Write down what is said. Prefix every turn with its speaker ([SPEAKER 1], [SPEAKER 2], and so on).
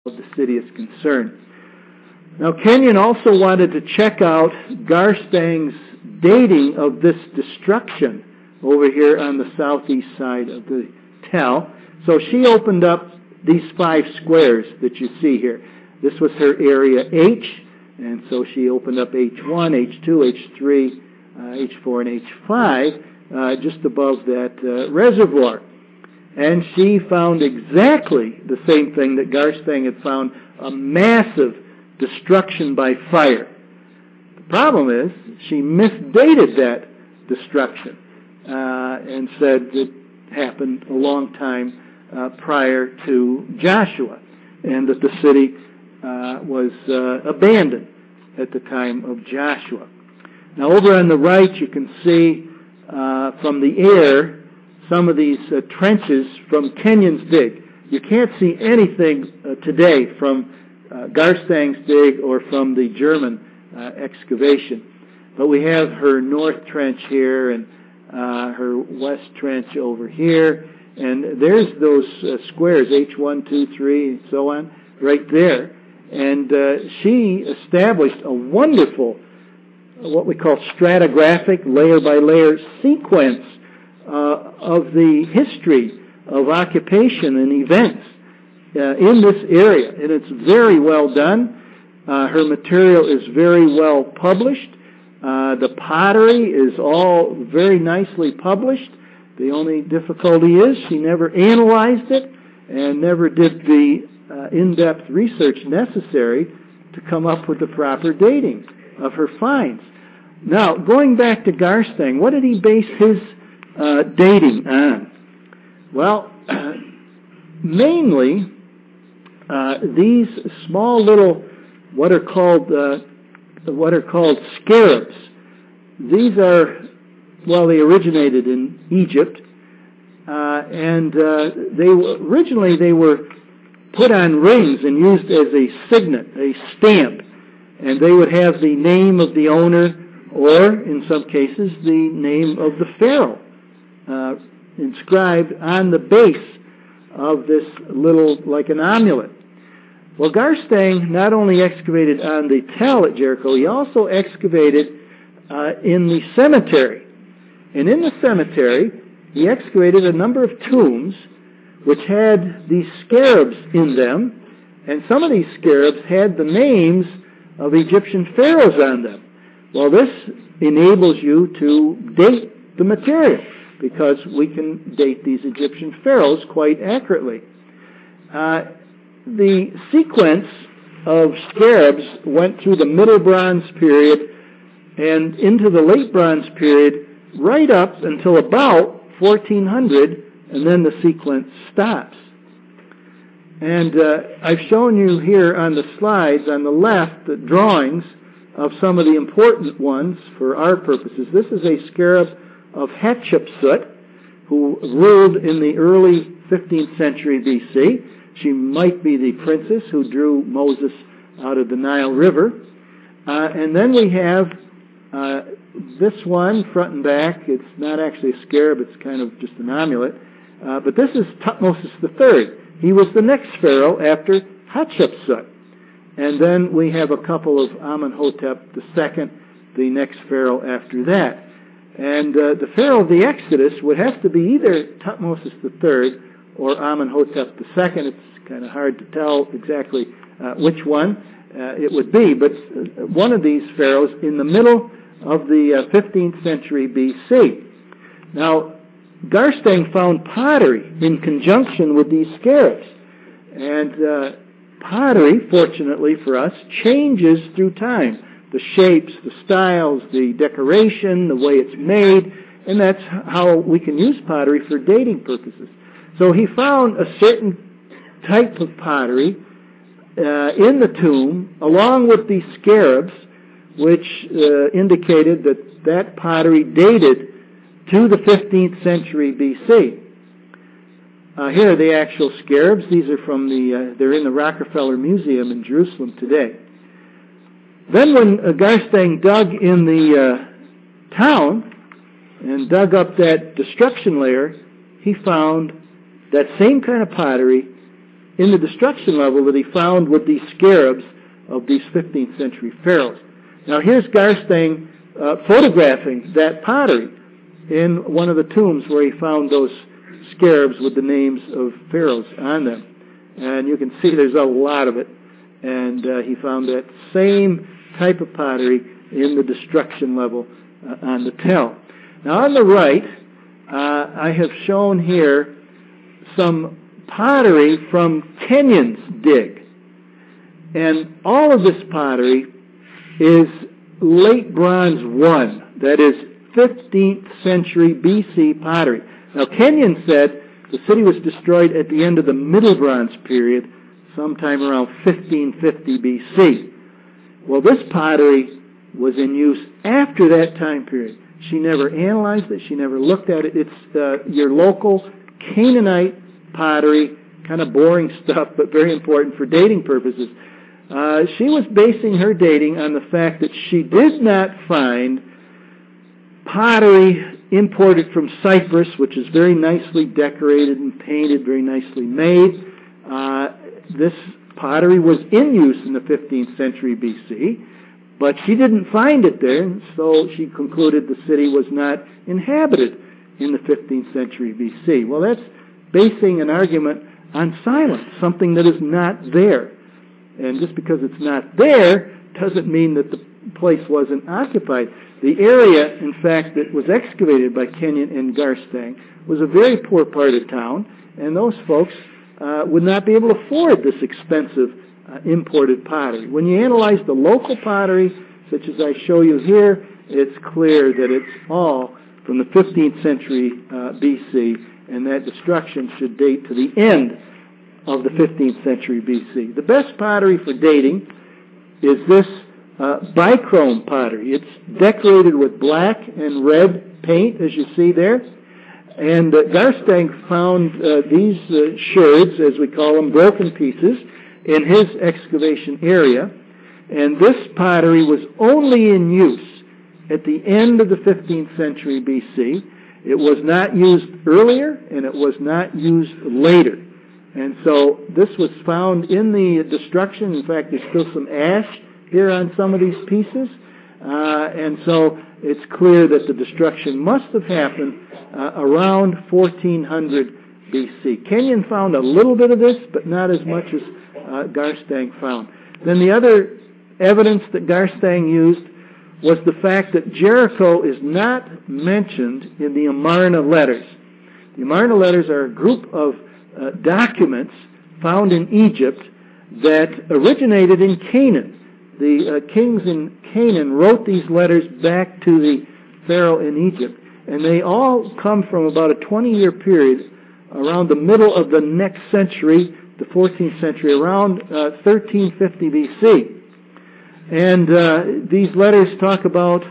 [SPEAKER 1] the city is concerned. Now, Kenyon also wanted to check out Garstang's dating of this destruction over here on the southeast side of the tell. So she opened up these 5 squares that you see here. This was her area H, and so she opened up H1, H2, H3, H4, and H5 just above that reservoir. And she found exactly the same thing that Garstang had found, a massive destruction by fire. The problem is she misdated that destruction and said it happened a long time prior to Joshua, and that the city was abandoned at the time of Joshua. Now over on the right you can see from the air some of these trenches from Kenyon's dig. You can't see anything today from Garstang's dig or from the German excavation. But we have her north trench here and her west trench over here. And there's those squares, H1, 2, 3, and so on, right there. And she established a wonderful, what we call stratigraphic, layer-by-layer sequence of the history of occupation and events in this area. And it's very well done. Her material is very well published. The pottery is all very nicely published. The only difficulty is she never analyzed it and never did the in-depth research necessary to come up with the proper dating of her finds. Now, going back to Garstang, what did he base his dating on? Well, mainly these small little what are called scarabs. These are, well, they originated in Egypt, and originally they were put on rings and used as a signet, a stamp, and they would have the name of the owner, or in some cases the name of the pharaoh inscribed on the base of this little, like an amulet. Well, Garstang not only excavated on the tell at Jericho, he also excavated in the cemetery. And in the cemetery, he excavated a number of tombs which had these scarabs in them, and some of these scarabs had the names of Egyptian pharaohs on them. Well, this enables you to date the material, because we can date these Egyptian pharaohs quite accurately. The sequence of scarabs went through the Middle Bronze period and into the Late Bronze period right up until about 1400, and then the sequence stops. And I've shown you here on the slides on the left the drawings of some of the important ones for our purposes. This is a scarab of Hatshepsut, who ruled in the early 15th century B.C. She might be the princess who drew Moses out of the Nile River. And then we have this one, front and back. It's not actually a scarab, it's kind of just an amulet. But this is Thutmose III. He was the next pharaoh after Hatshepsut. And then we have a couple of Amenhotep II, the next pharaoh after that. And the pharaoh of the Exodus would have to be either Thutmose III or Amenhotep II. It's kind of hard to tell exactly which one it would be, but one of these pharaohs in the middle of the 15th century B.C. Now, Garstang found pottery in conjunction with these scarabs. And pottery, fortunately for us, changes through time. The shapes, the styles, the decoration, the way it's made, and that's how we can use pottery for dating purposes. So he found a certain type of pottery in the tomb, along with these scarabs, which indicated that that pottery dated to the 15th century B.C. Here are the actual scarabs. These are from they're in the Rockefeller Museum in Jerusalem today. Then when Garstang dug in the town and dug up that destruction layer, he found that same kind of pottery in the destruction level that he found with these scarabs of these 15th century pharaohs. Now here's Garstang photographing that pottery in one of the tombs where he found those scarabs with the names of pharaohs on them. And you can see there's a lot of it. And he found that same type of pottery in the destruction level on the tell. Now on the right, I have shown here some pottery from Kenyon's dig. And all of this pottery is late Bronze I, that is 15th century BC pottery. Now Kenyon said the city was destroyed at the end of the Middle Bronze period, sometime around 1550 BC. Well, this pottery was in use after that time period. She never analyzed it. She never looked at it. It's your local Canaanite pottery, kind of boring stuff, but very important for dating purposes. She was basing her dating on the fact that she did not find pottery imported from Cyprus, which is very nicely decorated and painted, very nicely made. This pottery was in use in the 15th century BC, but she didn't find it there, and so she concluded the city was not inhabited in the 15th century BC. Well, that's basing an argument on silence, something that is not there. And just because it's not there doesn't mean that the place wasn't occupied. The area, in fact, that was excavated by Kenyon and Garstang was a very poor part of town, and those folks would not be able to afford this expensive imported pottery. When you analyze the local pottery, such as I show you here, it's clear that it's all from the 15th century BC, and that destruction should date to the end of the 15th century BC. The best pottery for dating is this bichrome pottery. It's decorated with black and red paint, as you see there. And Garstang found these sherds, as we call them, broken pieces, in his excavation area. And this pottery was only in use at the end of the 15th century BC. It was not used earlier, and it was not used later. And so this was found in the destruction. In fact, there's still some ash here on some of these pieces. And so it's clear that the destruction must have happened around 1400 BC. Kenyon found a little bit of this, but not as much as Garstang found. Then the other evidence that Garstang used was the fact that Jericho is not mentioned in the Amarna letters. The Amarna letters are a group of documents found in Egypt that originated in Canaan. The kings in Canaan wrote these letters back to the Pharaoh in Egypt, and they all come from about a 20-year period around the middle of the next century, the 14th century, around 1350 BC. And these letters talk about